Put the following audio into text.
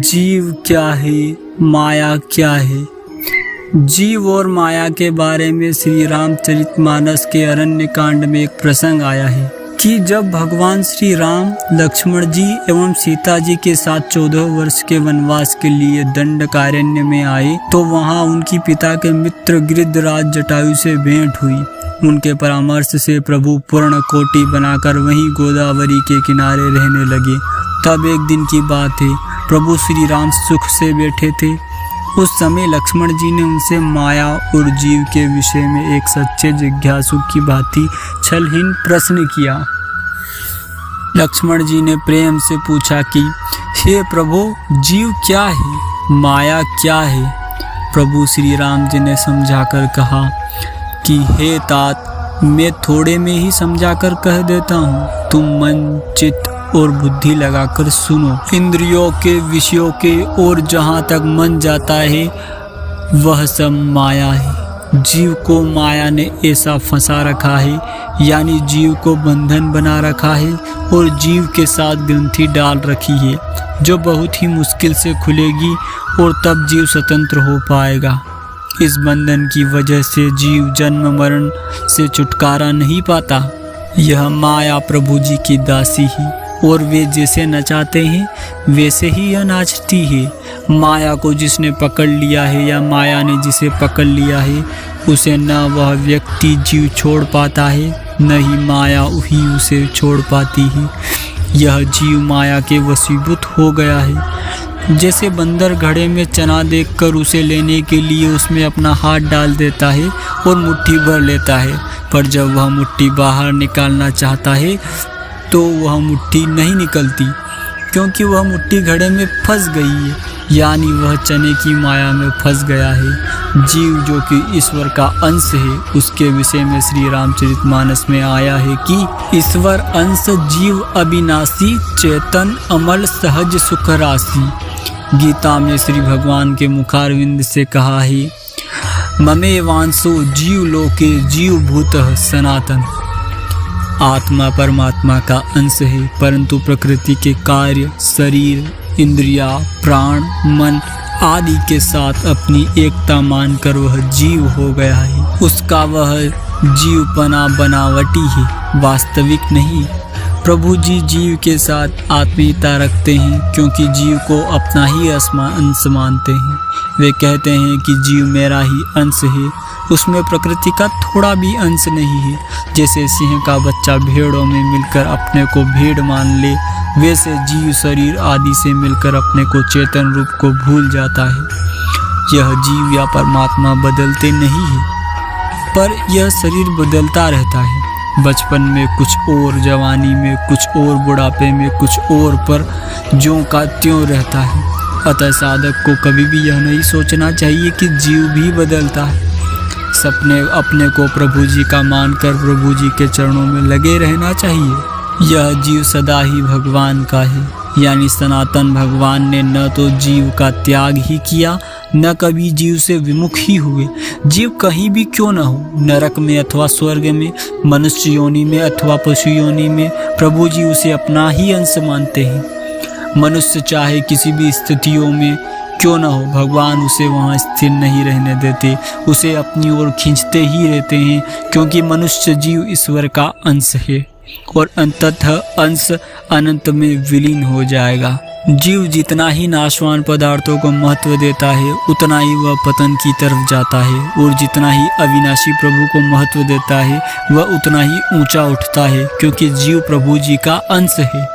जीव क्या है, माया क्या है। जीव और माया के बारे में श्री रामचरितमानस के अरण्य कांड में एक प्रसंग आया है कि जब भगवान श्री राम लक्ष्मण जी एवं सीता जी के साथ 14 वर्ष के वनवास के लिए दंडकारण्य में आए तो वहां उनकी पिता के मित्र गिरिधराज जटायु से भेंट हुई। उनके परामर्श से प्रभु पूर्ण कोटि बनाकर वहीं गोदावरी के किनारे रहने लगे। तब एक दिन की बात है, प्रभु श्री राम सुख से बैठे थे। उस समय लक्ष्मण जी ने उनसे माया और जीव के विषय में एक सच्चे जिज्ञासु की भांति छलहीन प्रश्न किया। लक्ष्मण जी ने प्रेम से पूछा कि हे प्रभु, जीव क्या है, माया क्या है। प्रभु श्री राम जी ने समझाकर कहा कि हे तात, मैं थोड़े में ही समझाकर कह देता हूँ, तुम मन चित्त और बुद्धि लगाकर सुनो। इंद्रियों के विषयों के और जहाँ तक मन जाता है वह सब माया है। जीव को माया ने ऐसा फंसा रखा है, यानी जीव को बंधन बना रखा है और जीव के साथ ग्रंथि डाल रखी है जो बहुत ही मुश्किल से खुलेगी और तब जीव स्वतंत्र हो पाएगा। इस बंधन की वजह से जीव जन्म मरण से छुटकारा नहीं पाता। यह माया प्रभु जी की दासी है और वे जैसे नचाते हैं वैसे ही यह नाचती है। माया को जिसने पकड़ लिया है या माया ने जिसे पकड़ लिया है उसे न वह व्यक्ति जीव छोड़ पाता है, न ही माया ही उसे छोड़ पाती है। यह जीव माया के वशीभूत हो गया है। जैसे बंदर घड़े में चना देखकर उसे लेने के लिए उसमें अपना हाथ डाल देता है और मुट्ठी भर लेता है, पर जब वह मुट्ठी बाहर निकालना चाहता है तो वह मुट्ठी नहीं निकलती, क्योंकि वह मुट्ठी घड़े में फंस गई है, यानी वह चने की माया में फंस गया है। जीव जो कि ईश्वर का अंश है, उसके विषय में श्री रामचरितमानस में आया है कि ईश्वर अंश जीव अविनाशी, चेतन अमल सहज सुख राशि। गीता में श्री भगवान के मुखारविंद से कहा है, ममेवांशो जीव लोके जीव भूतः सनातन। आत्मा परमात्मा का अंश है, परंतु प्रकृति के कार्य, शरीर, इंद्रिया, प्राण, मन आदि के साथ अपनी एकता मानकर वह जीव हो गया है। उसका वह जीवपना बनावटी है, वास्तविक नहीं। प्रभु जी जीव के साथ आत्मीयता रखते हैं, क्योंकि जीव को अपना ही अंश मानते हैं। वे कहते हैं कि जीव मेरा ही अंश है, उसमें प्रकृति का थोड़ा भी अंश नहीं है। जैसे सिंह का बच्चा भेड़ों में मिलकर अपने को भेड़ मान ले, वैसे जीव शरीर आदि से मिलकर अपने को चेतन रूप को भूल जाता है। यह जीव या परमात्मा बदलते नहीं है, पर यह शरीर बदलता रहता है। बचपन में कुछ और, जवानी में कुछ और, बुढ़ापे में कुछ और, पर ज्यों का त्यों रहता है। अतः साधक को कभी भी यह नहीं सोचना चाहिए कि जीव भी बदलता है। सपने अपने को प्रभु जी का मानकर प्रभु जी के चरणों में लगे रहना चाहिए। यह जीव सदा ही भगवान का है, यानी सनातन भगवान ने न तो जीव का त्याग ही किया, न कभी जीव से विमुख ही हुए। जीव कहीं भी क्यों न हो, नरक में अथवा स्वर्ग में, मनुष्य योनि में अथवा पशु योनि में, प्रभु जी उसे अपना ही अंश मानते हैं। मनुष्य चाहे किसी भी स्थितियों में क्यों न हो, भगवान उसे वहाँ स्थिर नहीं रहने देते, उसे अपनी ओर खींचते ही रहते हैं, क्योंकि मनुष्य जीव ईश्वर का अंश है और अंततः अंश अनंत में विलीन हो जाएगा। जीव जितना ही नाशवान पदार्थों को महत्व देता है उतना ही वह पतन की तरफ जाता है, और जितना ही अविनाशी प्रभु को महत्व देता है वह उतना ही ऊंचा उठता है, क्योंकि जीव प्रभु जी का अंश है।